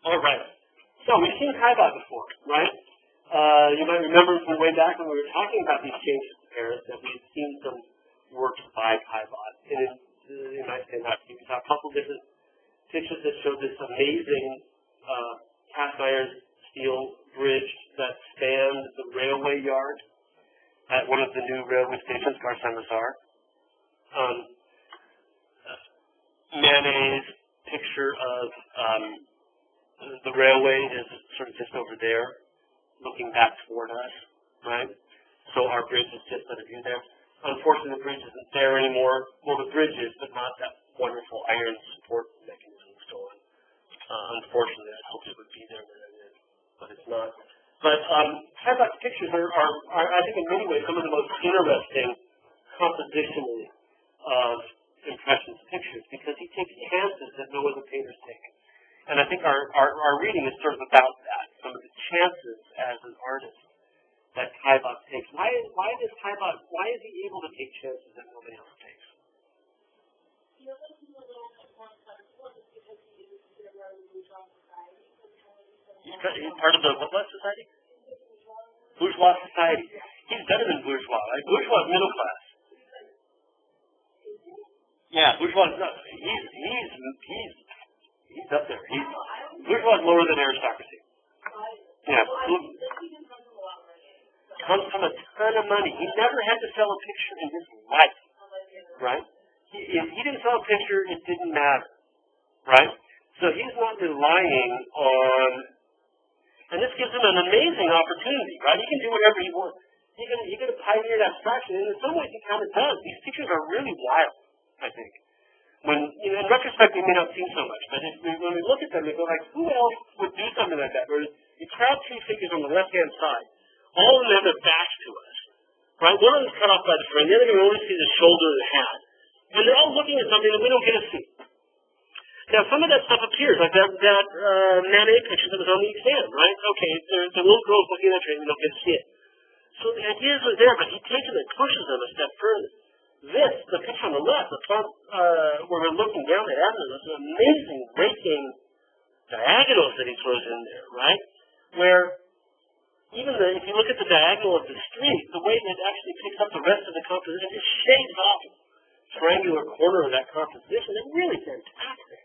All right. So we've seen Caillebotte before, right? You might remember from way back when we were talking about these changes to Paris that we've seen some works by Caillebotte. And you might say not. We saw a couple different pictures that showed this amazing cast iron steel bridge that spanned the railway yard at one of the new railway stations, Gare Saint-Lazare. Manet's picture of the railway is sort of just over there, looking back toward us, right? So our bridge is just at a view there. Unfortunately, the bridge isn't there anymore. Well, the bridge is, but not that wonderful iron support mechanism and so on. Unfortunately, I hoped it would be there when it is, but it's not. But Caillebotte's pictures are, I think, in many ways, some of the most interesting compositionally of Impressionist pictures, because he takes chances that no other painters take. And I think our reading is sort of about that, some of the chances as an artist that Caillebotte takes. Why is he able to take chances that nobody else takes? He's part of the what society? Bourgeois society. He's better than bourgeois, right? Bourgeois is middle class. Yeah, bourgeois is not. He's up there. Bourgeois is lower than aristocracy. Yeah. Comes from a ton of money. He never had to sell a picture in his life, right? If he didn't sell a picture, it didn't matter, right? So he's not relying on, and this gives him an amazing opportunity, right? He can do whatever he wants. He can pioneer abstraction, and in some ways he kind of does. These pictures are really wild, I think. When, in retrospect, they may not seem so much, but when we look at them, we go like, who else would do something like that? Where you crowd three figures on the left-hand side, all of them have their backs to us, right? One of them's cut off by the front, the other can only see the shoulder and the hat. And they're all looking at something that we don't get to see. Now, some of that stuff appears, like that Manet picture that was on the exam, right? Okay, the little girl's looking at that train, we don't get to see it. So the ideas are there, but he takes them and pushes them a step further. The picture on the left, the front, where we're looking down at Avenue, there's an amazing raking diagonals that he throws in there, right? Where if you look at the diagonal of the street, the way that it actually picks up the rest of the composition, it shaves off a triangular corner of that composition. It's really fantastic,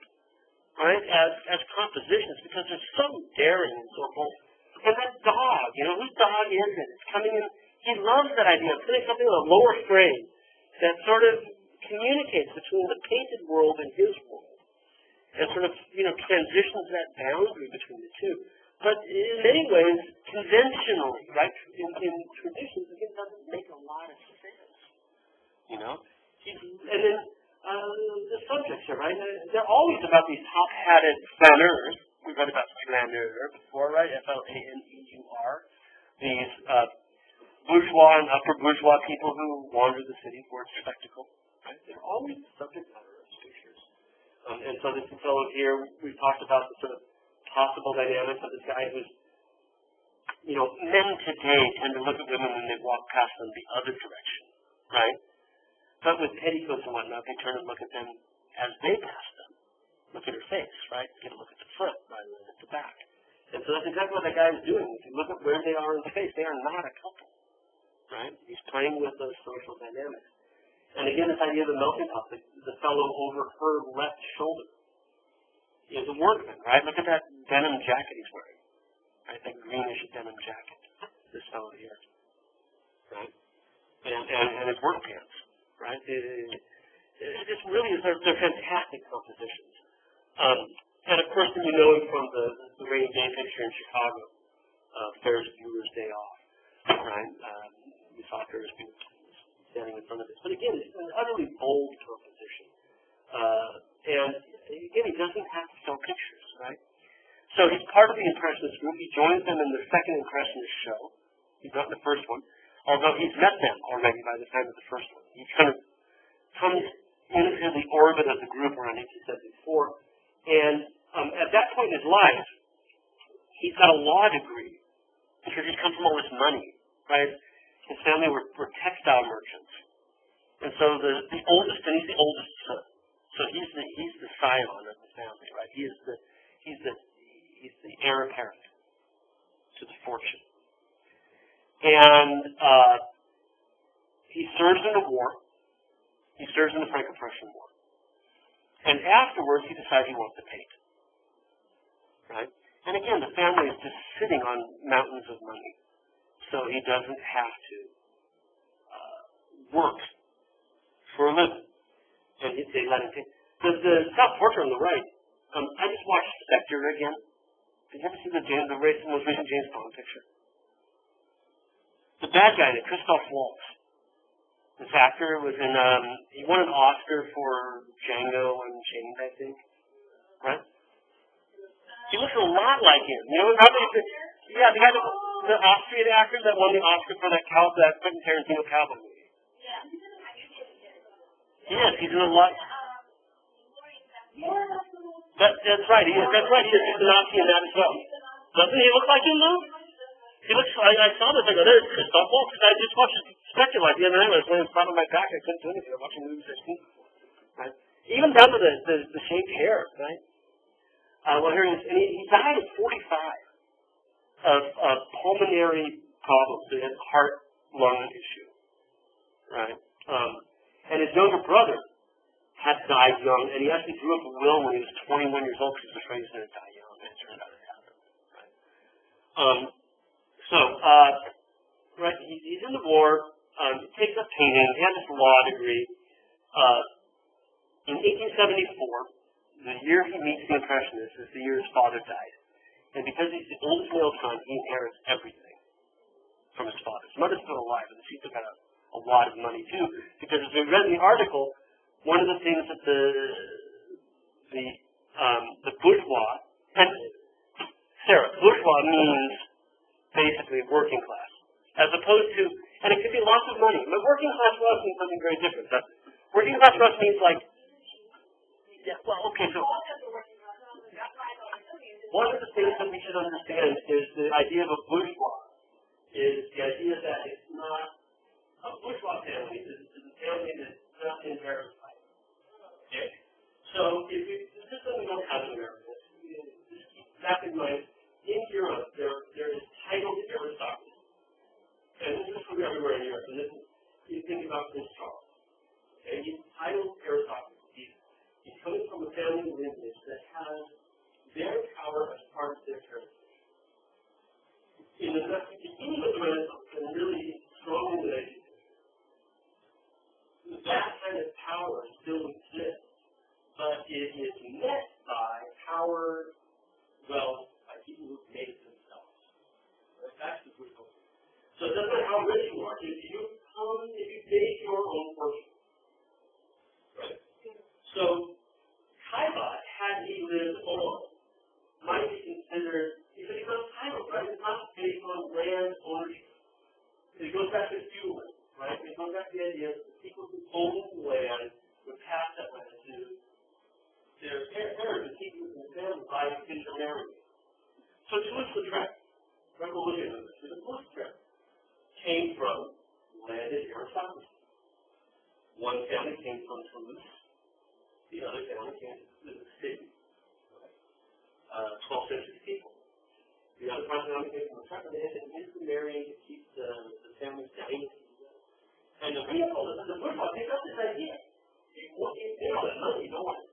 right? As compositions, because they're so daring and so bold. And that dog, whose dog is it? It's coming in. He loves that idea of putting something on a lower frame that sort of communicates between the painted world and his world, and sort of, transitions that boundary between the two. But in many ways, conventionally, right, in traditions, it doesn't make a lot of sense, And then the subjects here, right, they're always about these top-hatted flaneurs. We read about flaneur before, right, F-L-A-N-E-U-R. These bourgeois and upper bourgeois people who wander the city for its spectacle. Right? They're always the subject matter of pictures. And so this fellow here, we've talked about the sort of possible dynamics of this guy who's, men today tend to look at women when they walk past them the other direction, right? But with petticoats and whatnot, they turn and look at them as they pass them. Look at her face, right? Get a look at the front rather than at the back. And so that's exactly what that guy is doing. If you look at where they are in space, they are not a couple. Right? He's playing with those social dynamics. And again, this idea of the melting pot, the fellow over her left shoulder is a workman, right? Look at that denim jacket he's wearing. Right? That greenish denim jacket. This fellow here. Right? And his work pants. Right? It just really is, they're fantastic compositions. And of course, you know him from the rainy day picture in Chicago, Ferris Bueller's Day Off. Right? We saw Ferris Bueller standing in front of this. But again, it's an utterly bold composition. And again, he doesn't have to sell pictures, right? So he's part of the Impressionist group. He joins them in the second Impressionist show. He's not in the first one, although he's met them already by the time of the first one. He kind of comes into the orbit of the group around 1874. And at that point in his life, he's got a law degree because he's come from all this money, right? His family were textile merchants. And so the oldest, and he's the oldest son. So he's the scion of the family, right? He's the and he serves in the war. He serves in the Franco-Prussian War. And afterwards, he decides he wants to paint. Right? And again, the family is just sitting on mountains of money. So he doesn't have to work for a living. And they let him paint. The top portrait on the right, I just watched Spectre again. Did you ever see the most recent James Bond picture? The bad guy, Christoph Waltz. This actor was in, he won an Oscar for Django Unchained, I think. Right? He looks a lot like him. You know, yeah, the guy, the Austrian actor that won the Oscar for that Quentin Tarantino cowboy movie. Yes, he's in a lot. That's right. That's right. He's a Nazi in that as well. Doesn't he look like him, though? He looks. I saw this. I go, there's Christoph Waltz. I just watched Spectre like the other night. I was laying flat on my back. I couldn't do anything. I'm watching movies I've seen before. Right? Even down to the shaved hair. Right? Well, here he is. And he died at 45 of pulmonary problems. He had heart-lung issue. Right? And his younger brother had died young, and he actually drew up a will when he was 21 years old because he was afraid he was going to die young, and it turned out it happened. Right? He's in the war. He takes up painting. He has this law degree. In 1874, the year he meets the Impressionists is the year his father died. And because he's the oldest male son, he inherits everything from his father. His mother's still alive, but she took out a lot of money, too, because as we read in the article, one of the things that the bourgeois, and Sarah, bourgeois means basically working class, as opposed to, and it could be lots of money, but working class for us means something very different. Working class for us means like, yeah, well, okay, so one of the things that we should understand is the idea of a bourgeois, is the idea that it's not, a bourgeois family is a family that's not inherited. Okay. So this is something we don't have in America. Just keep that in mind. In Europe, there is titled aristocracy. And this is from everywhere in Europe. And this is, you think about Prince Charles. Okay, he's titled aristocracy. He's coming from a family lineage that has their power as part of their heritage. In the beginning of the Renaissance, and really strongly related, that kind of power still exists, but it is met by power, well, by people who made it themselves. That's the critical thing. So it doesn't matter how rich you are. If you make your own fortune, right? So Caillebotte, had he lived on, might be considered, because he's not titled, right? It's not based on land ownership. It goes back to feudalism. Right? It goes back to the idea that the people who owned the land would pass that land to their parents, the people who then by intermarrying. So Toulouse-Lautrec, right? We'll look at this. Toulouse-Lautrec came from landed aristocracy. One family came from Toulouse. The other family came from the city. Right? 12th century people. The other family came from Lautrec, and they had to intermarry to keep the family's dynasty. And the people, the bourgeois, they got this idea. They know that money, no one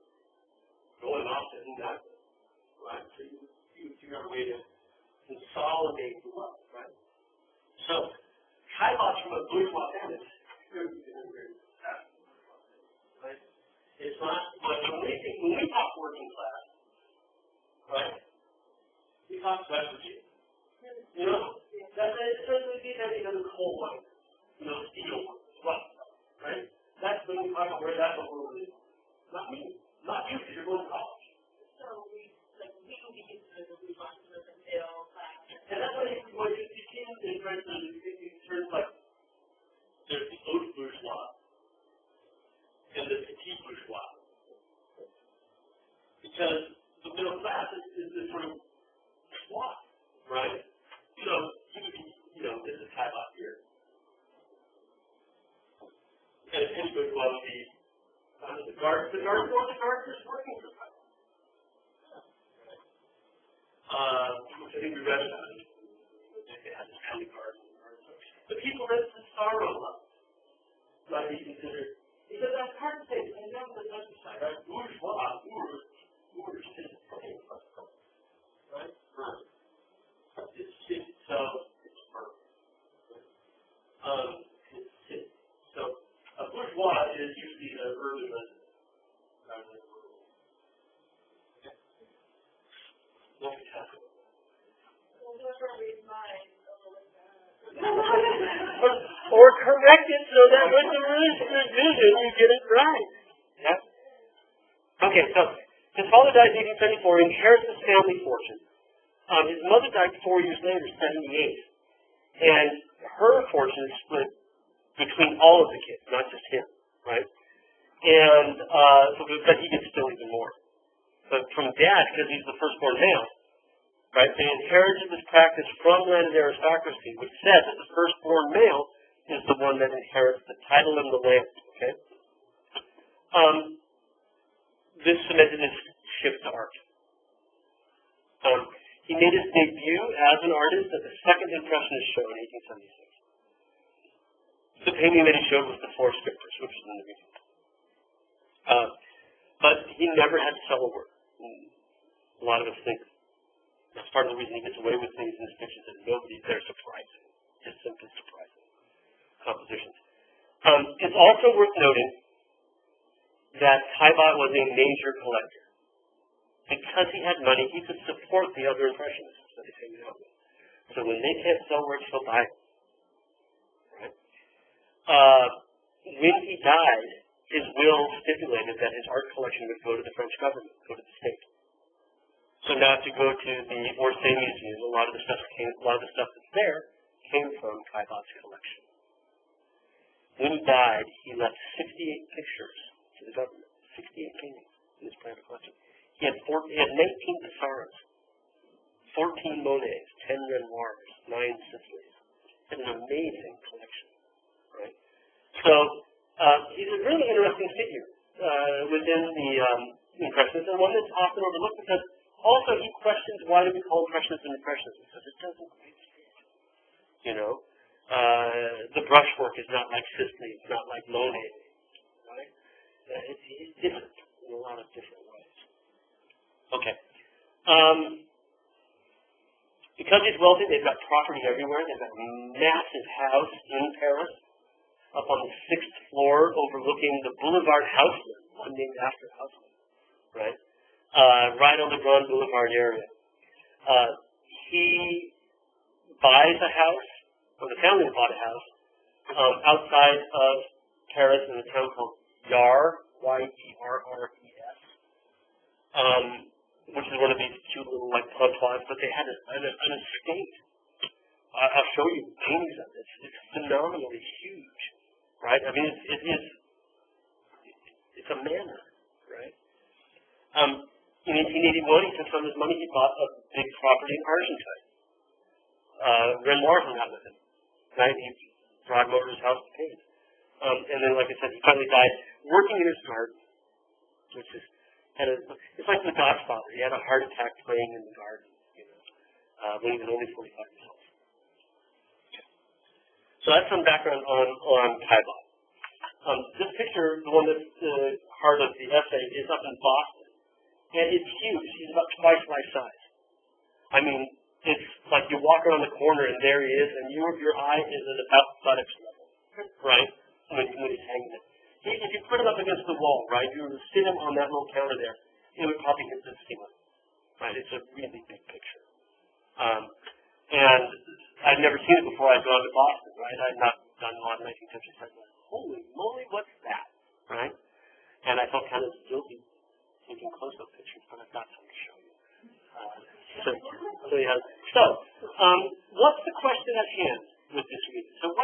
going off to do that. Right? So you figure out a way to consolidate the wealth, right? So, Caillebotte's from a bourgeois family. Right? It's not, but when we talk working class, right? We talk West Virginia. You know, that's essentially the idea of the coal mine. Steel work, right? That's when we talk about where that world is. Not me. Not you, because you're going to college. So we can be considered a responsible middle class. And that's what you see in terms like there's the haute bourgeois and the petit bourgeois. Because the middle class is this sort of swath, right? So you could be, this is Caillebotte here. And a petit bourgeois would be the gardener's working for them. Which I think we read about it. They had this family garden. people that Cicero loved might be considered, because that's hard to say. And now the countryside, right? Bourgeois, right? It's city, so it's perfect. It's city. So a bourgeois is usually an urban resident rather than rural. Okay. Or correct it so that with the revision you get it right. Yeah. Okay, so his father died in 1874, inherits his family fortune. His mother died 4 years later, 78. And her fortune is split between all of the kids, not just him, right? And but he gets still even more. But from dad, because he's the firstborn male, right? They inherited this practice from landed aristocracy, which said that the firstborn male is the one that inherits the title and the land. Okay. This cemented his shift to art. He made his debut as an artist at the Second Impressionist show in 1876. The painting that he showed was the Four Scriptures, which is in the museum. But he never had to sell a work. A lot of us think that's part of the reason he gets away with things in his pictures, that nobody's there surprising. Just simply surprising compositions. It's also worth noting that Caillebotte was a major collector. Because he had money, he could support the other Impressionists that he's hanging out with. So when they can't sell works, he'll buy them. Right? When he died, his will stipulated that his art collection would go to the French government, go to the state. So now, if you go to the Orsay Museum, a lot of the stuff that's there came from Caillebotte's collection. When he died, he left 68 pictures to the government, 68 paintings in his private collection. He had 19 Pissaros, 14 Monets, 10 Renoirs, 9 Sicilies. It's an amazing collection, right? So he's a really interesting figure within the Impressionists, and one that's often overlooked because also he questions why do we call Impressionism Impressionism, because it doesn't quite fit. You know, the brushwork is not like Sicily, it's not like Monet, right? It's different in a lot of different ways. Okay. Because he's wealthy, they've got property everywhere. They've got a massive house in Paris, up on the 6th floor, overlooking the Boulevard Haussmann, one named after Haussmann, right? Right on the Grand Boulevard area. He buys a house, or the family bought a house, outside of Paris in a town called Yars, Y-E-R-R-E-S. Which is one of these cute little like plots, but they had an estate. I'll show you paintings of it. It's phenomenally huge, right? I mean, it's a manor, right? In 1881, he took some of his money. He bought a big property in Argentine. Renoir hung out with him, right? He brought him over to his house to paint. And then, like I said, he finally died working in his garden, which is it's like The Godfather. He had a heart attack playing in the garden, you know, when he was only 45 years old. Okay. So that's some background on Caillebotte. This picture, the one that's the heart of the essay, is up in Boston, and it's huge. He's about twice my size. I mean, it's like you walk around the corner and there he is, and your eye is at about buttocks level, right? When he's hanging it. If you put it up against the wall, right, you were to sit him on that little counter there, it would probably hit the ceiling, right? It's a really big picture. And I'd never seen it before I'd gone to Boston, right? I'd not done a lot of 19th century stuff. Holy moly, what's that, right? And I felt kind of guilty taking close-up pictures, but I've got some to show you. So, what's the question at hand with this reading? So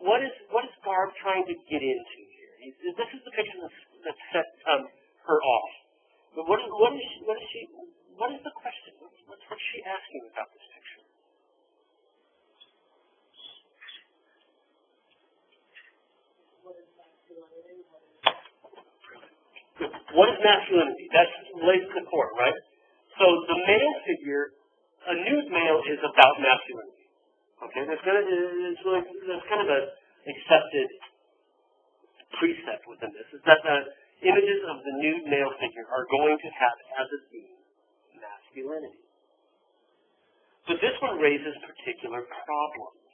what is Garb trying to get into here? This is the picture that set her off. But what is the question? What's she asking about this picture? What is masculinity? That relates to the core, right? So the male figure, a nude male is about masculinity, Okay, that's kind of an accepted precept within this, is that the images of the nude male figure are going to have as a theme masculinity. But this one raises particular problems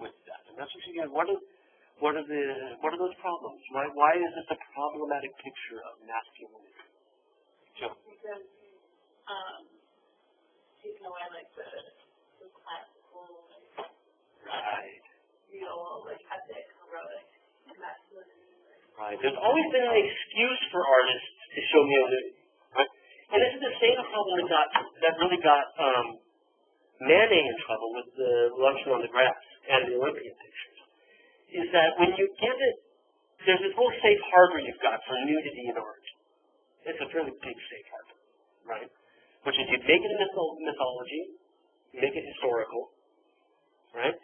with that, and that's what you get. What are those problems? Why is this a problematic picture of masculinity? Joe? Because taking away like the classical, Right. real, like epic, heroic masculinity. Right. There's always been an excuse for artists to show male nudity. Right? And this is the same problem that really got Manet in trouble with the Luncheon on the Grass and the Olympian pictures. Is that when you give it, there's this whole safe harbor you've got for nudity in art. It's a fairly big safe harbor, right? Which is you make it a mythology, you make it historical, right?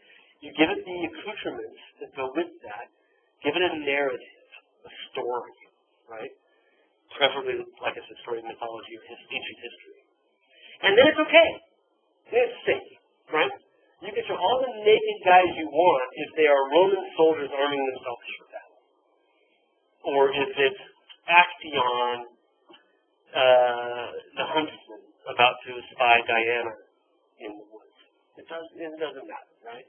You give it the accoutrements that go with that, give it a narrative, a story, right? Preferably, like I said, story of mythology or ancient history. And then it's okay. Then it's safe, right? You can show all the naked guys you want if they are Roman soldiers arming themselves for battle. Or if it's Actaeon, the huntsman, about to spy Diana in the woods. It doesn't matter, right?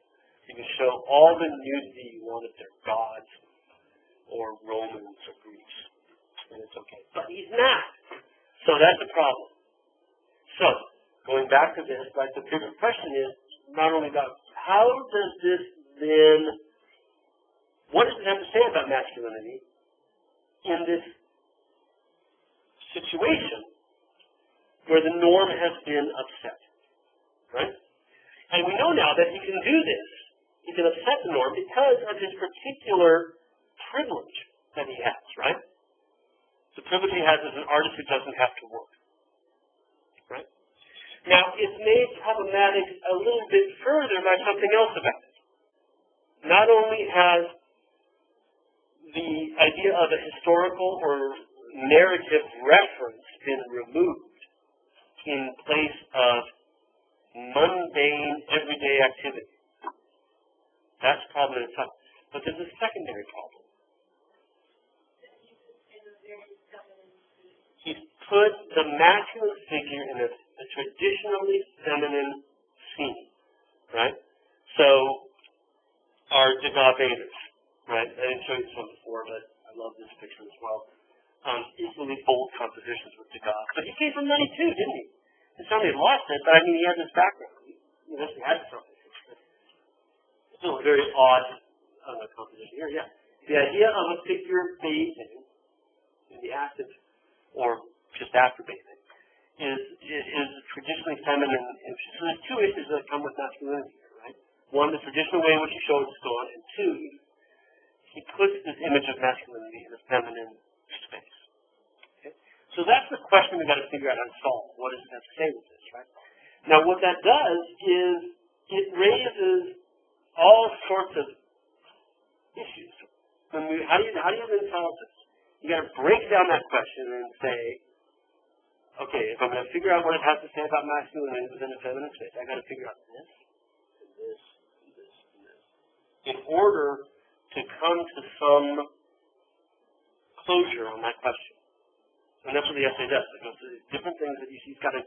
You can show all the nudity you want if they're gods or Romans or Greeks. And it's okay. But he's not. So that's the problem. So, going back to this, right, the bigger question is not only about how does this then, what does it have to say about masculinity in this situation where the norm has been upset, right? And we know now that he can do this. He can upset the norm because of his particular privilege that he has, right? The privilege he has as an artist who doesn't have to work, right? Now, it's made problematic a little bit further by something else about it. Not only has the idea of a historical or narrative reference been removed in place of mundane, everyday activity. That's a problem in itself. But there's a secondary problem. He's put the masculine figure in a traditionally feminine scene, right? So, our Degas bathers, right? I didn't show you this one before, but I love this picture as well. Equally bold compositions with Degas. But he came from money too, didn't he? And somebody lost it, but I mean, he has this background. He actually had something. It's still a very odd composition here, yeah. The idea of a figure bathing in the act of, or just after bathing, is traditionally feminine. So there's two issues that come with masculinity here, right? One, the traditional way in which he shows it's gone, and two, he puts this image of masculinity in a feminine space. Okay? So that's the question we've got to figure out how to solve. What does it have to say with this, right? Now what that does is it raises all sorts of issues. How do you then solve this? You got to break down that question and say, okay, if I'm going to figure out what it has to say about masculinity within a feminine space, I got to figure out this, and this, and this, and this, in order to come to some closure on that question. And that's what the essay does. It goes through these different things that she's got to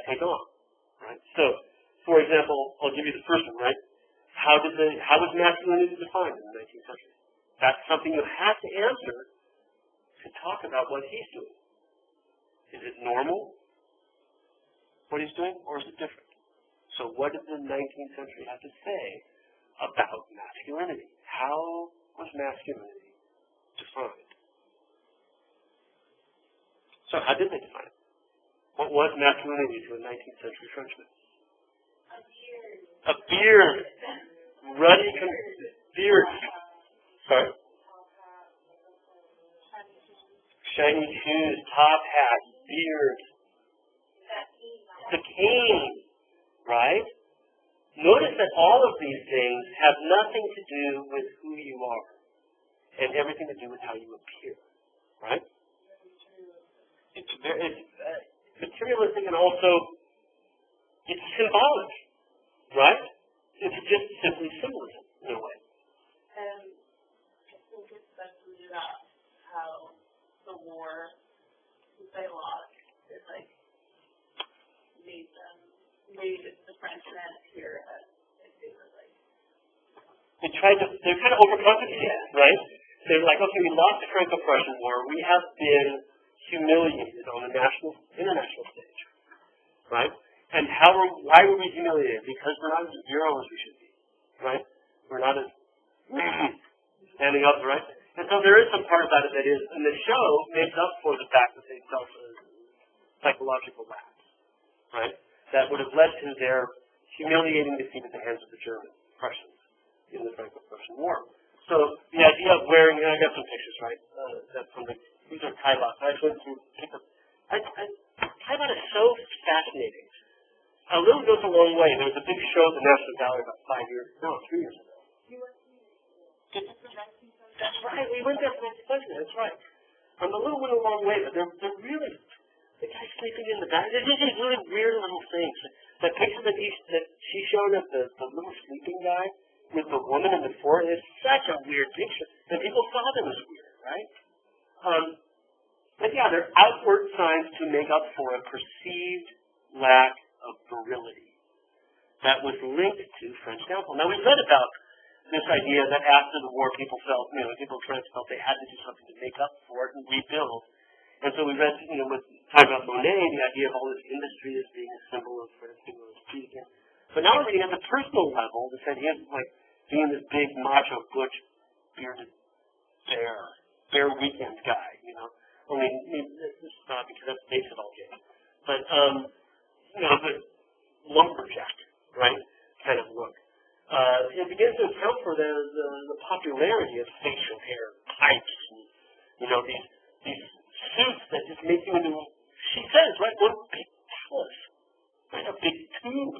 take on, right? So, for example, I'll give you the first one, right? How was masculinity defined in the 19th century? That's something you have to answer to talk about what he's doing. Is it normal, what he's doing, or is it different? So what did the 19th century have to say about masculinity? How was masculinity defined? So how did they define it? What was masculinity to a 19th century Frenchman? A beard. Ruddy beard. Sorry? Shiny shoes, top hat, beard. The cane, right? Notice that all of these things have nothing to do with who you are and everything to do with how you appear, right? It's materialistic and also it's symbolic. right? It's just simply symbolism in a way. And I think especially about how the war that they lost, it like made the French men appear as if they were like they're kind of overcompensating, right? They're like, okay, we lost the Franco-Prussian War. We have been humiliated on the international stage, right? And why were we humiliated? Because we're not as virile as we should be, right? We're not as standing up, right? And so there is some part about it that is, and the show makes up for the fact that they felt a psychological lapse, right? That would have led to their humiliating defeat at the hands of the German Prussians in the Franco-Prussian War. So the idea of wearing, and I got some pictures, right? That's something. These are Taibot. I went through. Taibot is so fascinating. A little goes a long way. There was a big show at the National Gallery about 3 years ago. That's right. We went there for the pleasure. That's right. A little went a long way, but they're really, the guy sleeping in the back. They're just these really weird little things. That picture that she showed of the little sleeping guy with the woman in the forest is such a weird picture. And people thought it was weird, right? But yeah, they're outward signs to make up for a perceived lack of virility that was linked to French downfall. Now, we've read about this idea that after the war, people felt, people in France felt they had to do something to make up for it and rebuild. And so we read, with talking about Monet, the idea of all this industry as being a symbol of French speak. But now we're reading at the personal level, this idea of like being this big macho butch bearded bear weekend guy, Only this is not because that makes it all gay. But the lumberjack, right, kind of look. It begins to account for the popularity of facial hair, pipes, and, these suits that just make you into, she says, right, one big palace, right, a big tube.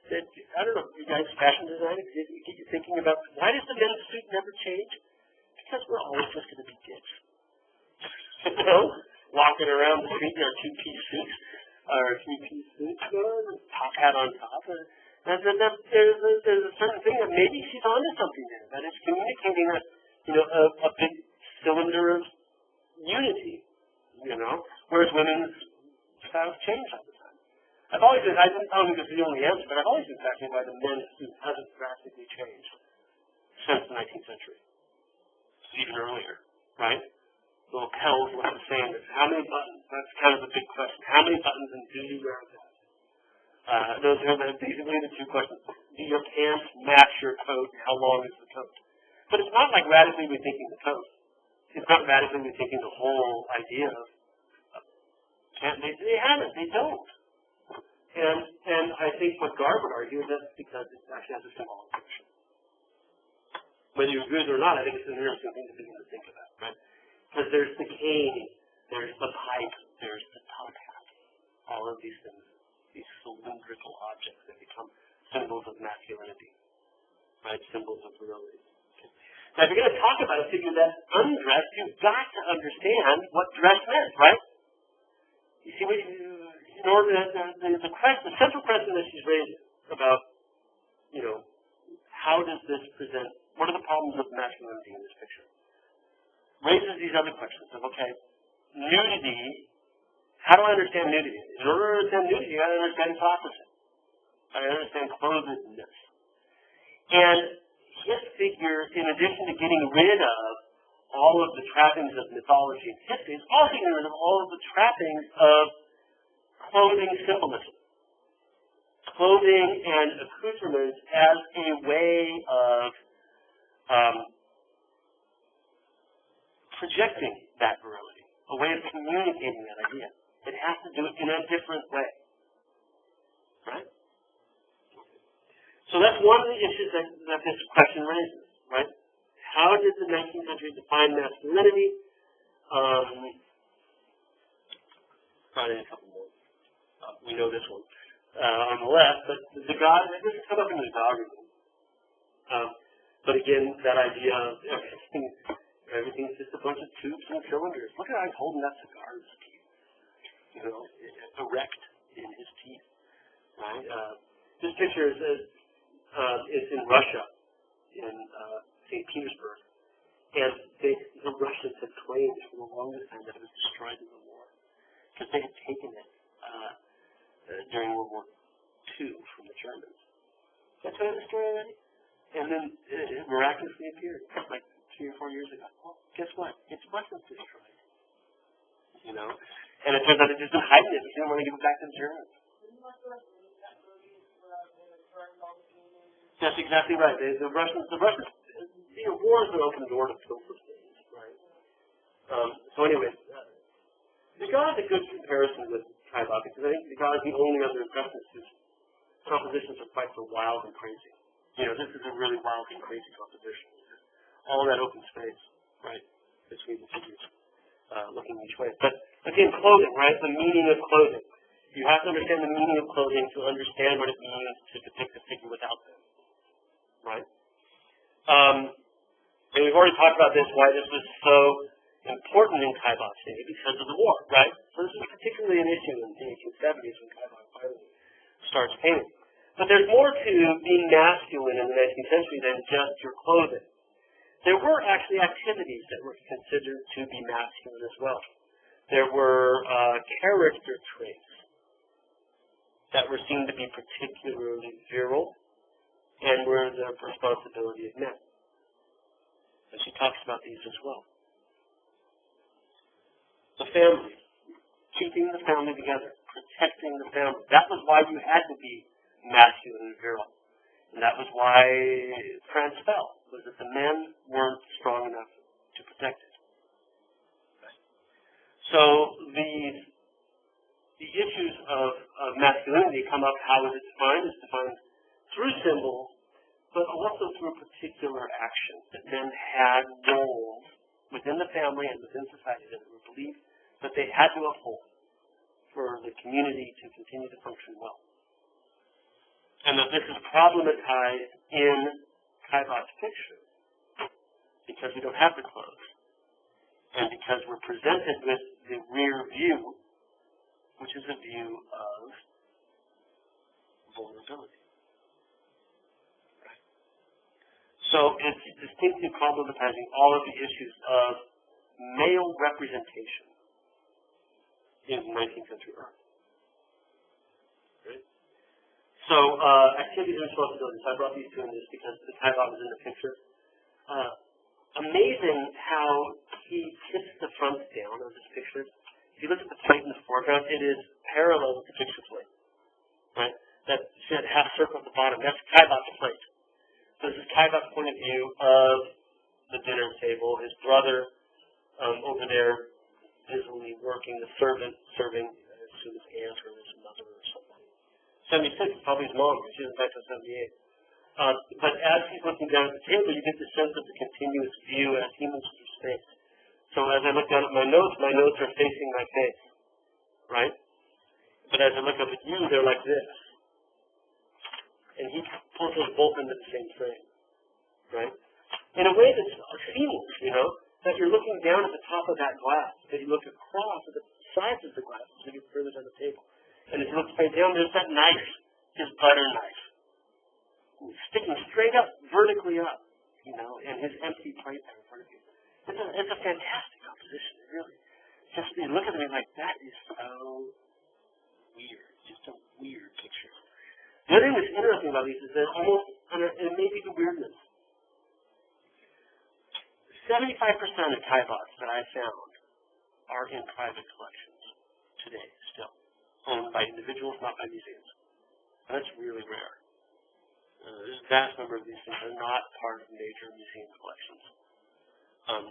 That, I don't know, you guys, fashion designers, get you thinking about, why does the men's suit never change? Because we're always just going to be dicks. Walking around the street in our two-piece suits, or three-piece suits, top hat on top. There's a certain thing that maybe she's onto something there, that is communicating a big cylinder of unity, whereas women's styles change all the time. I don't think this is the only answer, but I've always been fascinated by the men's suit hasn't drastically changed since the 19th century, even earlier, right? The lapels look the same. How many buttons? That's kind of the big question. How many buttons and do you wear that? Those are basically the two questions. Do your pants match your coat? How long is the coat? But it's not like radically rethinking the coat. It's not radically rethinking the whole idea of they haven't. They don't. And I think what Garb would argue is that's because it actually has a symbolic function. Whether you agree with it or not, I think it's an interesting thing to begin to think about, right? Because there's the cane, there's the pipe, there's the top hat. All of these things, these cylindrical objects that become symbols of masculinity, right? Symbols of virility. Okay. Now, if you're going to talk about a figure that's undressed, you've got to understand what dress meant, right? You see, in order there's the central question that she's raised about, how does this present, what are the problems of masculinity in this picture? Raises these other questions of, okay, nudity, how do I understand nudity? In order to understand nudity, you got to understand its opposite. I understand clothedness. And his figure, in addition to getting rid of all of the trappings of mythology and history, is also getting rid of all of the trappings of clothing symbolism. Clothing and accoutrements as a way of projecting that virility, a way of communicating that idea. It has to do it in a different way. Right? So that's one of the issues that this question raises, right? How did the 19th century define masculinity? Probably a couple more. We know this one on the left, but this is come up in the Zagregan. But again, that idea of everything's just a bunch of tubes and cylinders. Look at how he's holding that cigar in his teeth. Erect in his teeth. Right? This picture is is in Russia, in St. Petersburg. And the Russians had claimed for the longest time that it was destroyed in the war, because they had taken it during World War II from the Germans. That's how it was destroyed already? And then it miraculously appeared, like 3 or 4 years ago. Well, guess what? It wasn't destroyed. You know? And it turns out it just been hiding it. It didn't want to give it back to the Germans. That's exactly right. The Russians, you know, war is an open door to pilfer things, right? So anyway, the God is a good comparison with Caillebotte, because I think the God is the only other impressionist whose compositions are quite so wild and crazy. You know, this is a really wild and crazy composition. All that open space, right, between the figures, looking each way. But again, clothing, right? The meaning of clothing. You have to understand the meaning of clothing to understand what it means to depict a figure without them, right? And we've already talked about this, why this was so important in Caillebotte's day, because of the war, right? So this is particularly an issue in the 1870s when Caillebotte finally starts painting. But there's more to being masculine in the 19th century than just your clothing. There were actually activities that were considered to be masculine as well. There were character traits that were seen to be particularly virile and were the responsibility of men. And she talks about these as well. The family, keeping the family together, protecting the family. That was why you had to be masculine and virile. And that was why France fell, was that the men weren't strong enough to protect it. So the issues of masculinity come up. How is it defined? It's defined through symbols, but also through particular actions that men had roles within the family and within society that were believed that they had to uphold for the community to continue to function well. And that this is problematized in Caillebotte's picture because we don't have the clothes, and because we're presented with the rear view, which is a view of vulnerability. Right? So it's distinctly problematizing all of the issues of male representation in 19th century Earth. Right? So activities and responsibilities. I brought these two in this because the Caillebotte was in the picture. Amazing how he tips the front down of this picture. If you look at the plate in the foreground, it is parallel with the picture plate. Right? That half circle at the bottom, that's Caillebotte's plate. So this is Caillebotte's point of view of the dinner table. His brother over there busily working, the servant serving, I assume his aunt or his mother or something. 76 is probably his mom, she doesn't back to 78. But as he's looking down at the table, you get the sense of the continuous view as he moves through space. So as I look down at my notes are facing my face, right? But as I look up at you, they're like this. And he pulls those both into the same frame, right? In a way that's seamless, you know, that you're looking down at the top of that glass, that you look across at the sides of the glass as you get further down the table. And as you look straight down, there's that knife, his butter knife, sticking straight up, vertically up, you know, and his empty plate there in front of you. It's a fantastic composition, really. Just you look at it and you're like, that is so weird. It's just a weird picture. The other thing that's interesting about these is that almost, and it may be the weirdness, 75% of Caillebottes that I found are in private collections today, still, owned by individuals, not by museums. And that's really rare. There's a vast number of these things that are not part of major museum collections.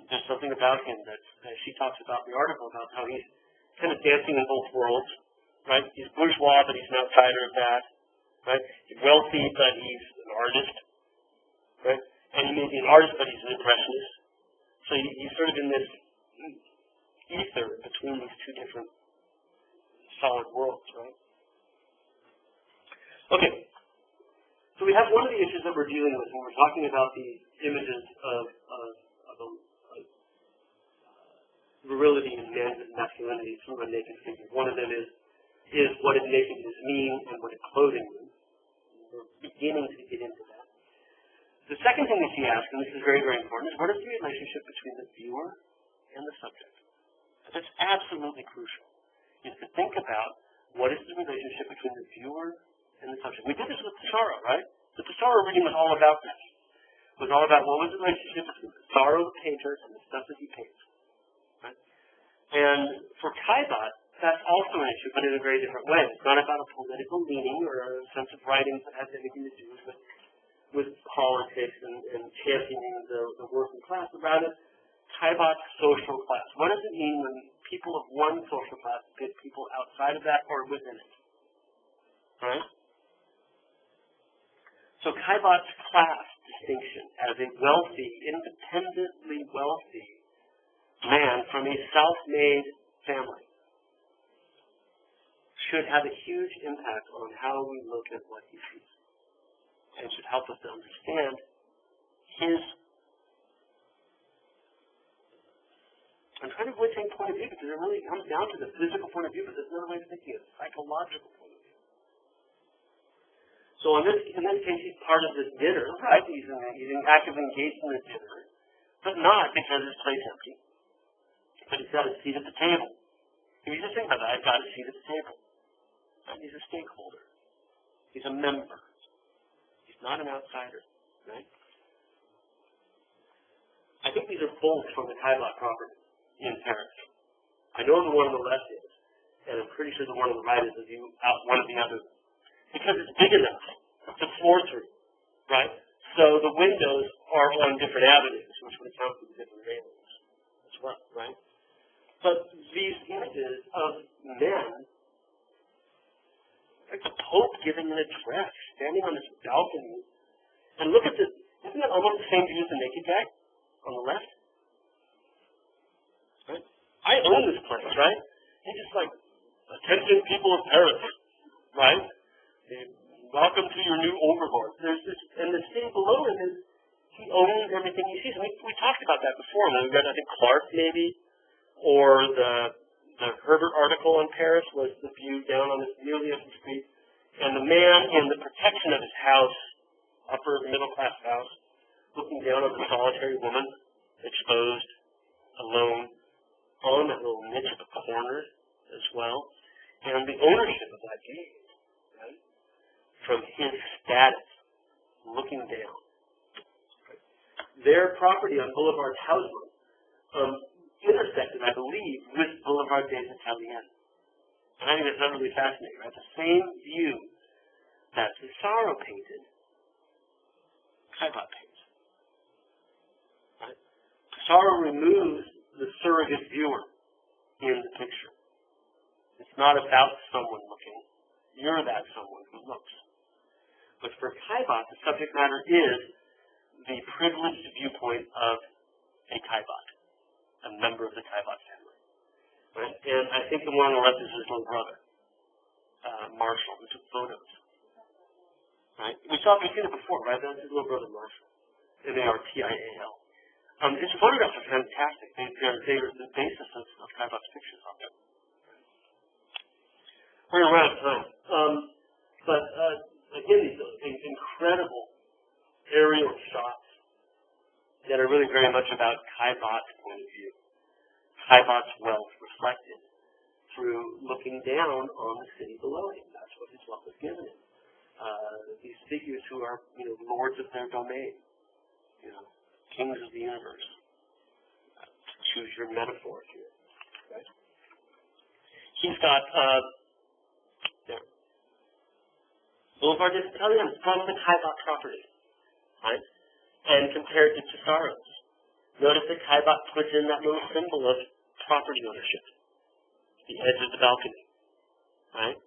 There's something about him that she talks about in the article about how he's kind of dancing in both worlds, right? He's bourgeois, but he's an outsider of that, right? He's wealthy, but he's an artist, right? And he may be an artist, but he's an impressionist. So he's sort of in this ether between these two different solid worlds, right? Okay. So we have one of the issues that we're dealing with when we're talking about these images of virility and masculinity through a naked figure. One of them is what does nakedness mean and what does clothing mean. We're beginning to get into that. The second thing that she asked, and this is very, very important, is what is the relationship between the viewer and the subject? That's absolutely crucial, is to think about what is the relationship between the viewer and the subject. We did this with Pissarro, right? The Pissarro reading was all about that. It was all about what was the relationship between Pissarro, the painter, and the stuff that he paints. Right? And for Caillebotte, that's also an issue, but in a very different way. It's not about a political meaning or a sense of writing that has anything to do with politics and championing the working class, but rather Caillebotte's social class. What does it mean when people of one social class pick people outside of that or within it? Right? So Caillebotte's class distinction as a wealthy, independently wealthy man from a self-made family should have a huge impact on how we look at what he sees, and should help us to understand his, I'm trying to avoid saying point of view because it really comes down to the physical point of view, but there's another way of thinking it, psychological point of view. So in this case, he's part of this dinner, right? He's actively engaged in the dinner, but not because his plate's empty, but he's got a seat at the table. If you just think about that, I've got a seat at the table. And he's a stakeholder. He's a member. He's not an outsider, right? I think these are bolts from the Caillebotte property in Paris. I know the one on the left is, and I'm pretty sure the one on the right is one of the others. Because it's big enough to floor through, right? So the windows are on different avenues, which would account for the different railings as well, right? But these images of men, like the Pope giving an address, standing on this balcony, and look at this, isn't that almost the same view as the naked guy on the left? Right? I own this place, right? He's just like, attention people of Paris, right? Welcome to your new overlord. There's this, and the city below him is, he owns everything he sees. We talked about that before when we read, I think, Clark maybe, or the Herbert article on Paris was the view down on this nearly empty street, and the man in the protection of his house, upper middle class house, looking down on the solitary woman, exposed, alone, on that little niche of a corner as well, and the ownership of that gaze, right, from his status, looking down. Their property on Boulevard Haussmann intersected, I believe, with Boulevard des Italiens. And I think that's really fascinating, right? The same view that Pissarro painted, Caillebotte paints. Right? Pissarro removes the surrogate viewer in the picture. It's not about someone looking. You're that someone who looks. But for Caillebotte, the subject matter is the privileged viewpoint of a Caillebotte, a member of the Caillebotte family. Right? And I think the one on the left is his little brother, Marshall, who took photos. Right? We've seen it before, right? That's his little brother, Marshall. Martial. His photographs are fantastic. They're the basis of Caillebotte's pictures on them. We're around time. But again, these incredible aerial shots that are really very much about Caillebotte's point of view. Caillebotte's wealth reflected through looking down on the city below him. That's what his wealth was given him. These figures who are, lords of their domain, kings of the universe. Choose your metaphor here. Right? He's got there. Boulevard des Italiens from the Caillebotte property, right? And compared to Pissarro's. Notice that Caillebotte puts in that little symbol of property ownership, the edge of the balcony, right?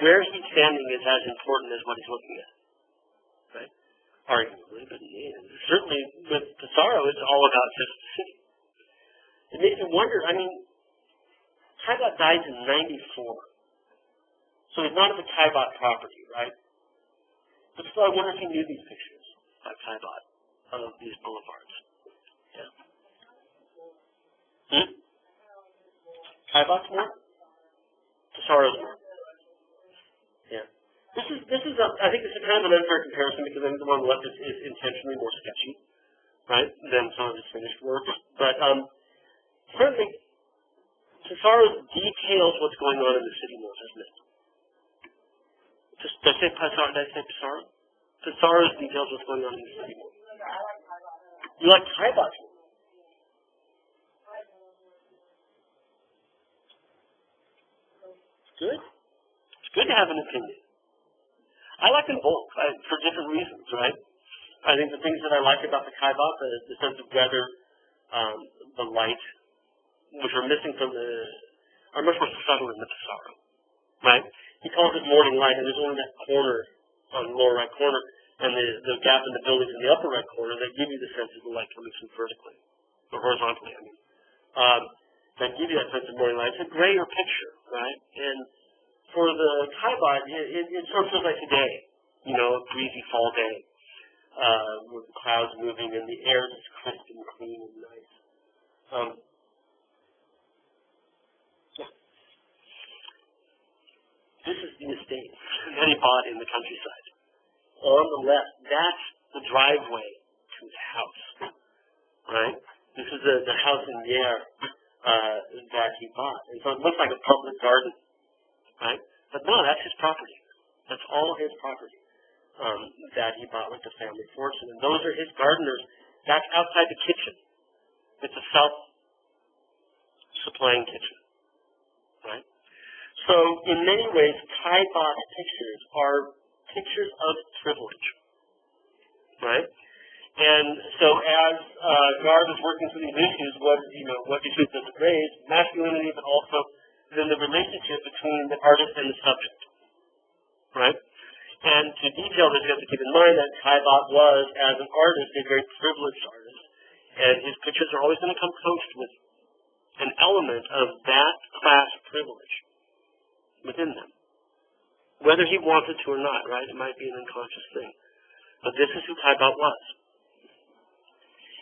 Where he's standing is as important as what he's looking at, right? Arguably, but certainly with Pissarro, it's all about just the city. It makes me wonder, Caillebotte died in 94, so he's not at the Caillebotte property, right? But still, I wonder if he knew these pictures by Caillebotte of these boulevards. Yeah. Caillebotte's more? Pissarro's more. Yeah. This is I think this is kind of an unfair comparison because I think the one on the left is intentionally more sketchy, right, than some of his finished works. But certainly, Pissarro details what's going on in the city more, doesn't it? Did I say Pissarro? Did I say Pissarro? Pissarro details what's going on in the city more. You like Caillebotte? Good. It's good to have an opinion. I like them both for different reasons, right? I think the things that I like about the Caillebotte, the sense of weather, the light, which are missing from are much more subtle in the Pissarro, right? He calls it morning light, and there's only that corner on the lower right corner, and the gap in the buildings in the upper right corner that give you the sense of the light coming through vertically, or horizontally, I mean. That give you that sense of morning light. It's a grayer picture, right? And for the Caillebotte, it sort of feels like today, a breezy fall day, with the clouds moving and the air is crisp and clean and nice. This is the estate that he bought in the countryside. On the left, that's the driveway to his house, right? This is the house in Yerre that he bought. And so it looks like a public garden, right? But no, that's his property. That's all his property that he bought with the family fortune. And those are his gardeners. That's outside the kitchen. It's a self-supplying kitchen, right? So in many ways, Caillebotte's pictures are pictures of privilege, right? And so as Garb is working through these issues, what issues does it raise? Masculinity, but also then the relationship between the artist and the subject, right? And to detail this, you have to keep in mind that Caillebotte was, as an artist, a very privileged artist, and his pictures are always going to come coached with an element of that class privilege within them, whether he wanted to or not, right? It might be an unconscious thing. But this is who Caillebotte was.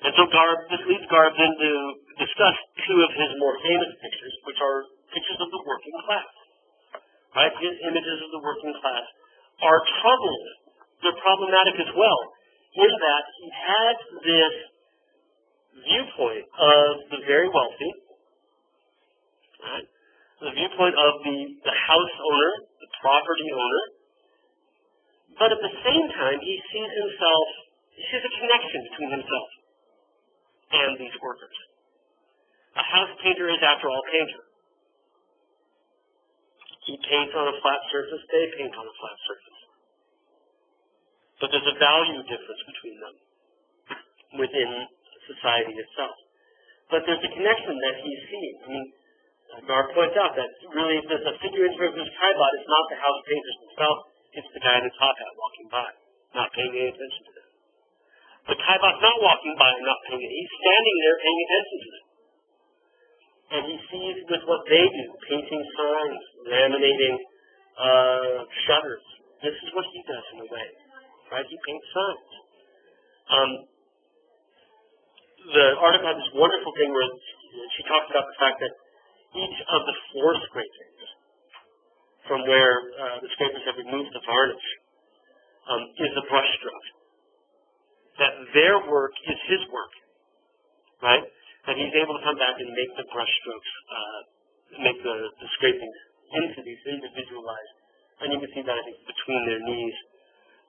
And so this leads Garb then to discuss two of his more famous pictures, which are pictures of the working class, right? His images of the working class are troubled. They're problematic as well, in that he had this viewpoint of the very wealthy, right? The viewpoint of the house owner, the property owner, but at the same time, he sees a connection between himself and these workers. A house painter is, after all, a painter. He paints on a flat surface, they paint on a flat surface. But there's a value difference between them within society itself. But there's a connection that he sees. I mean, Garb points out that really the figure in front of his Caillebotte is not the house painters themselves, it's the guy in the top hat walking by, not paying any attention to them. But Caillebotte's not walking by and not paying attention. He's standing there paying attention to them. And he sees with what they do, painting signs, laminating shutters. This is what he does in a way, right? He paints signs. The article had this wonderful thing where she talks about the fact that each of the floor scrapings, from where the scrapers have removed the varnish, is a brush stroke. That their work is his work, right? And he's able to come back and make the brush strokes, make the scrapings into these individualized. And you can see that, I think, between their knees,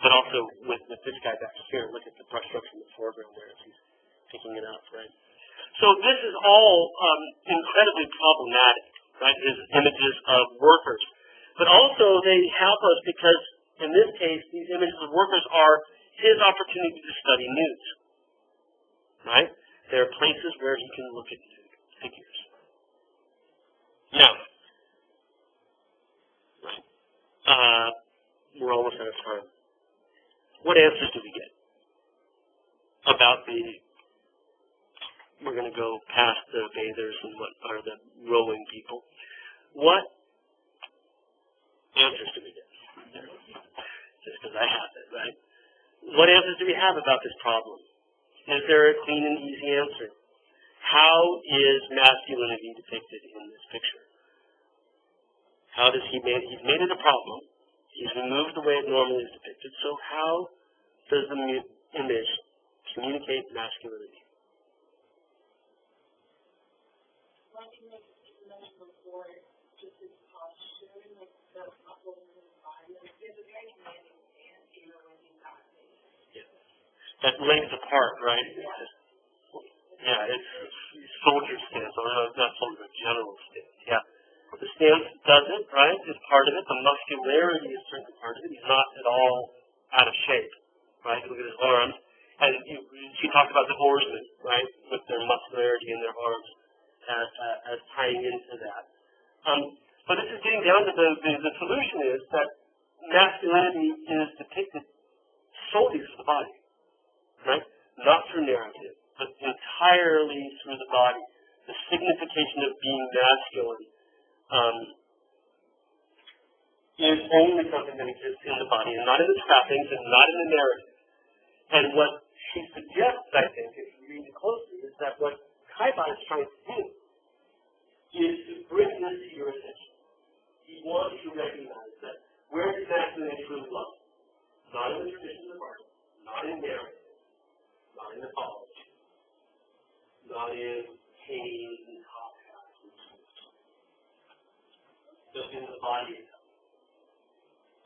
but also with this guy back here. Look at the brush strokes in the foreground there as he's picking it up, right? So this is all incredibly problematic, right? His images of workers. But also they help us because, in this case, these images of workers are his opportunity to study nudes, right? There are places where he can look at nude figures. Now, we're almost out of time. What answers do we get about we're going to go past the bathers and what are the rowing people. What answers do we get? Just because I have it, right? What answers do we have about this problem? Is there a clean and easy answer? How is masculinity depicted in this picture? How does he's made it a problem, He's removed the way it normally is depicted. So how does the image communicate masculinity? Like you mentioned before, just his posture, like the muscles in his body, like he has a very commanding stance, even when he's not facing. Yeah. That legs apart, right? Yeah, it's soldier stance, or not soldier, general stance. Yeah. The stance does it, right? Is part of it. The muscularity is certainly part of it. He's not at all out of shape, right? Look at his arms. And she talked about the oarsmen, right? With their muscularity in their arms as tying into that. But this is getting down to the solution is that masculinity is depicted solely through the body, right? Not through narrative, but entirely through the body. The signification of being masculine is only something that exists in the body, and not in the trappings, and not in the narrative. And what she suggests, I think, if you read it closely, is that what Kaiba is trying to do is to bring this to your attention. He wants you to recognize that where is masculinity truly loved? Not in the tradition of art, not in narrative, not in mythology, not in caves and top hats, just in the body itself.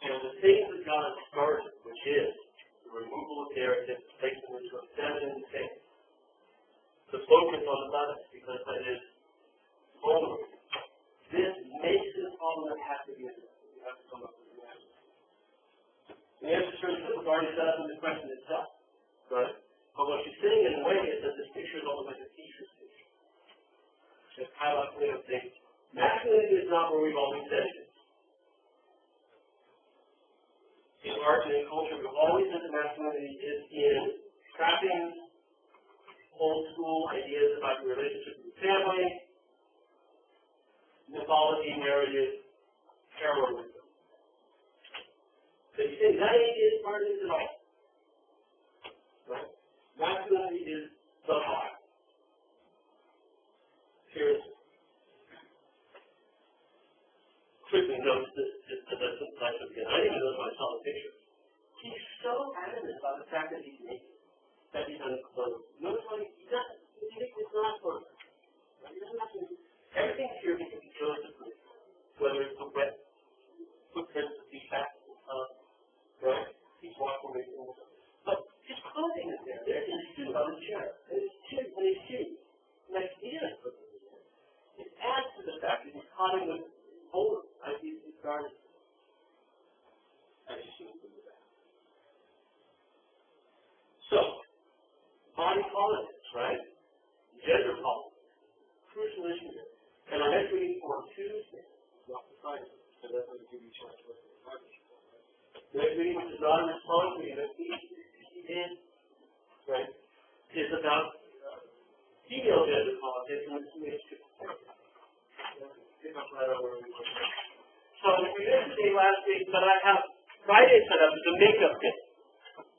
And the things that God has started, which is the removal of narrative, placing into a feminine space, the focus on the body, because that is vulnerable. This makes it a problem that has to be addressed. You have to come up with an answer. The answer certainly is already set up in the question itself, right? But what she's saying in a way is that this picture is almost like a teacher's picture. Just highlight way of saying, masculinity is not where we've always said it is. In art and in culture, we've always said that masculinity is in trappings, old school ideas about your relationship with your family, mythology, narrative, heroism. So you say that is part of it at all. Right? Masculinity is the heart. Seriously. Quickly notice this, just as I put life again. I didn't even know when I saw the picture. He's so adamant about the fact that he's naked, that he's unclothed. Notice how he doesn't. It's not clothed. Right? He doesn't have to. Everything here he can be chose to prove. Whether it's the wet footprints of the back of the sun, right? He's walking away from the sun. But his clothing is there. There's his suit on the chair. And his shoes. Next to him. It adds to the fact that he's caught in the hole. I see his garment. As you see from the back. So, body politics, right? Gender politics. Crucial issue here. And our next reading for Tuesday, not the Friday, so that's going to give you a chance to look at the Friday. The next reading, which is not a response reading, that he did, right, is about female gender politics and its relationship to therapy. Pick up right over where we were. So we didn't say last week, but I have Friday set up as a makeup day.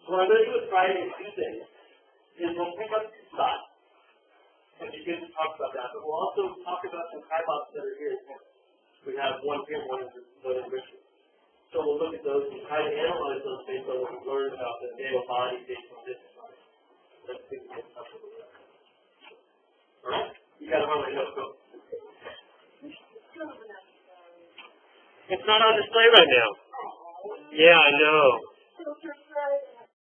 So what I'm going to do with Friday and Tuesday is we'll pick up style. And you can talk about that, but we'll also talk about some Kaibas that are here in town. We have one here, one in Richmond. So we'll look at those and try to analyze those based on what we've learned about the male body based on this side. Let's see what we'll talk about that. All right? You got it on my notes, go. It's not on display right now. Yeah, I know.